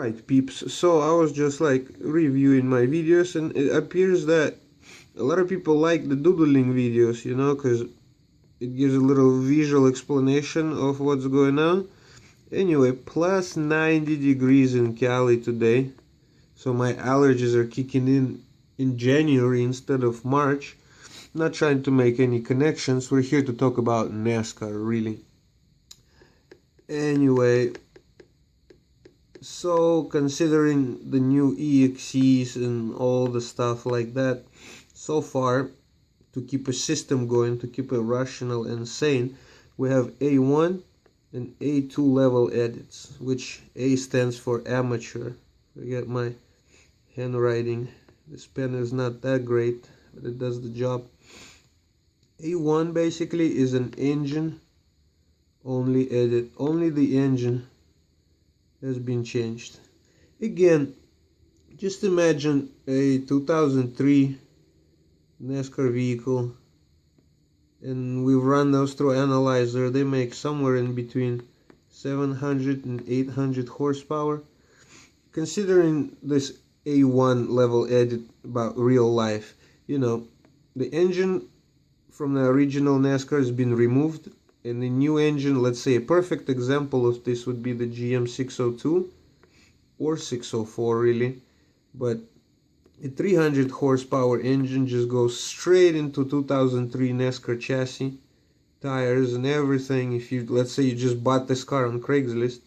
Right, peeps. So I was just like reviewing my videos, and it appears that a lot of people like the doodling videos, you know, because it gives a little visual explanation of what's going on. Anyway, plus 90 degrees in Cali today, so my allergies are kicking in January instead of March. Not trying to make any connections. We're here to talk about NASCAR, really. Anyway, so considering the new EXEs and all the stuff like that, so far, to keep a system going, to keep it rational and sane, we have A1 and A2 level edits, which A stands for amateur. Forget my handwriting. This pen is not that great, but it does the job. A1 basically is an engine only edit. Only the engine has been changed. Again, just imagine a 2003 NASCAR vehicle, and we run those through analyzer. They make somewhere in between 700 and 800 horsepower. Considering this A1 level edit about real life, you know, the engine from the original NASCAR has been removed, and the new engine, let's say a perfect example of this would be the GM 602 or 604 really, but a 300 horsepower engine just goes straight into 2003 NASCAR chassis, tires and everything. If you, let's say you just bought this car on Craigslist,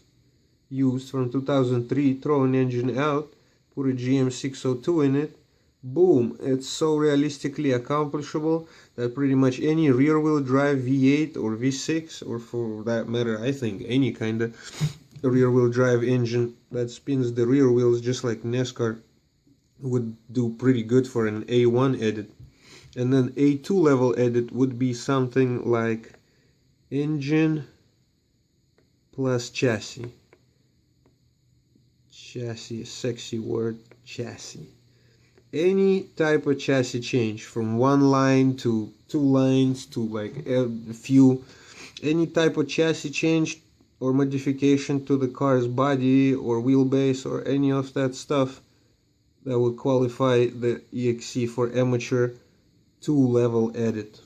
used from 2003, throw an engine out, put a GM 602 in it, boom, it's so realistically accomplishable that pretty much any rear wheel drive V8 or V6, or for that matter I think any kind of rear wheel drive engine that spins the rear wheels just like NASCAR would do pretty good for an A1 edit. And then A2 level edit would be something like engine plus chassis. Chassis, sexy word, chassis. Any type of chassis change from one line to two lines to like a few, any type of chassis change or modification to the car's body or wheelbase or any of that stuff, that would qualify the EXE for amateur 2 level edit.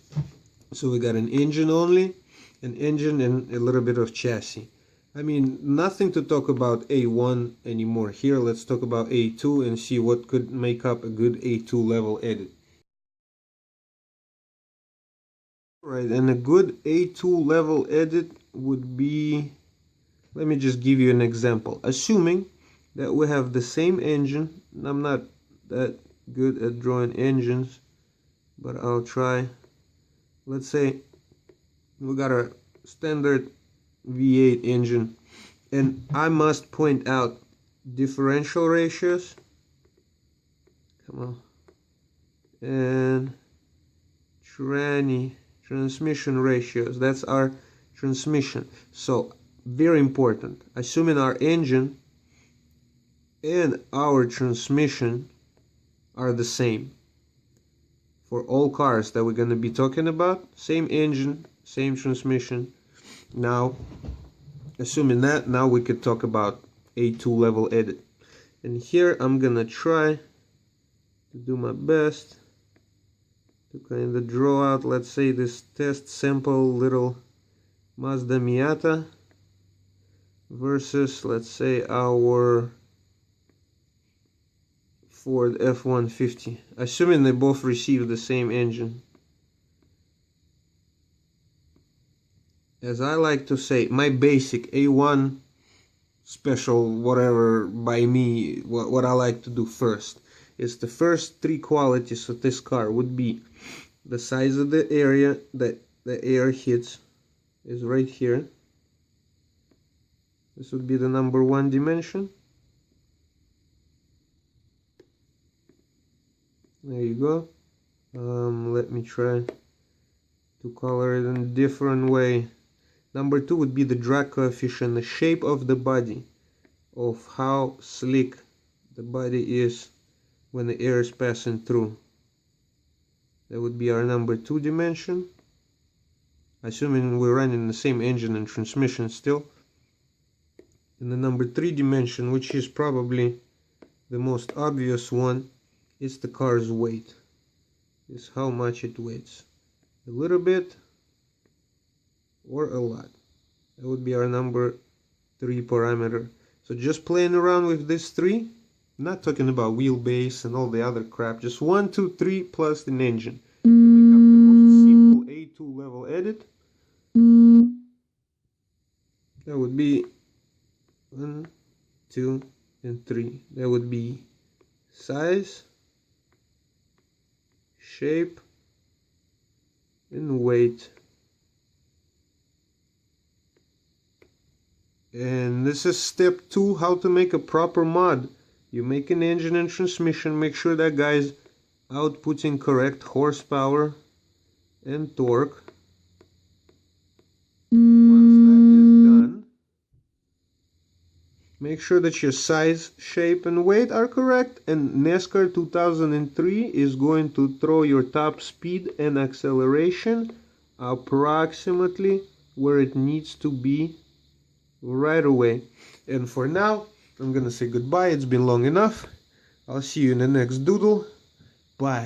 So we got an engine only, an engine and a little bit of chassis. I mean, nothing to talk about A1 anymore here. Let's talk about A2 and see what could make up a good A2 level edit. Right, and a good A2 level edit would be, let me just give you an example. Assuming that we have the same engine, I'm not that good at drawing engines, but I'll try. Let's say we got a standard V8 engine, and I must point out differential ratios, come on, and transmission ratios. That's our transmission. So very important, assuming our engine and our transmission are the same for all cars that we're going to be talking about, same engine, same transmission. Now, assuming that, now we could talk about A2 level edit. And here I'm gonna try to do my best to kind of draw out, let's say, this test sample little Mazda Miata versus, let's say, our Ford F-150, assuming they both receive the same engine. As I like to say, my basic A1 special whatever by me, what I like to do first is the first three qualities of this car would be the size of the area that the air hits is right here. This would be the number one dimension. There you go. Let me try to color it in a different way. Number two would be the drag coefficient, the shape of the body, of how slick the body is when the air is passing through. That would be our number two dimension, assuming we're running the same engine and transmission still. in the number 3 dimension, which is probably the most obvious one, is the car's weight. Is how much it weighs. A little bit or a lot. That would be our number 3 parameter. So just playing around with this 3, not talking about wheelbase and all the other crap, just 1, 2, 3 plus an engine. To make up the most simple A2 level edit, that would be 1, 2, and 3. That would be size, shape, and weight. And this is step 2, how to make a proper mod. You make an engine and transmission, make sure that guy's outputting correct horsepower and torque. Once that is done, make sure that your size, shape, and weight are correct, and NASCAR 2003 is going to throw your top speed and acceleration approximately where it needs to be right away. And for now, I'm gonna say goodbye. It's been long enough. I'll see you in the next doodle. Bye.